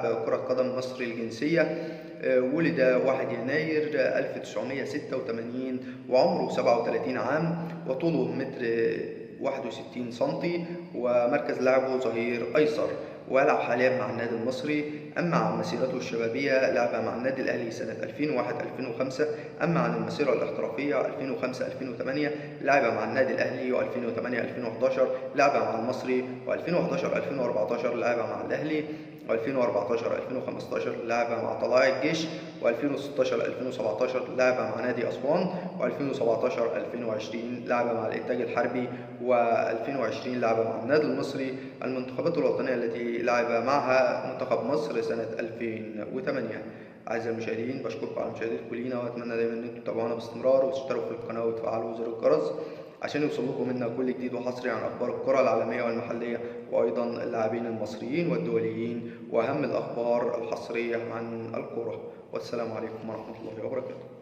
لاعب كرة قدم مصري الجنسية. ولد 1 يناير 1986 وعمره 37 عام وطوله متر 61 سنتي، ومركز لعبه ظهير أيسر، ويلعب حاليا مع النادي المصري. أما عن مسيرته الشبابية لعب مع النادي الأهلي سنة 2001-2005. أما عن المسيرة الاحترافية 2005-2008 لعب مع النادي الأهلي، و2008-2011 لعب مع المصري، و2011-2014 لعب مع الأهلي، و2014-2015 لعب مع طلائع الجيش، و2016-2017 لعب مع نادي أسوان، و2017-2020 لعب مع الإنتاج الحربي، و2020 لعب مع النادي المصري. المنتخبات الوطنية التي لعب معها منتخب مصر سنة 2008. أعزائي المشاهدين، بشكركم على مشاهدتكم لينا، وأتمنى دايما إن انتم تتابعونا باستمرار وتشتركوا في القناة وتفعلوا زر الجرس عشان يوصلكم منا كل جديد وحصري عن أخبار الكرة العالمية والمحلية، وأيضا اللاعبين المصريين والدوليين، وأهم الأخبار الحصرية عن الكرة. والسلام عليكم ورحمة الله وبركاته.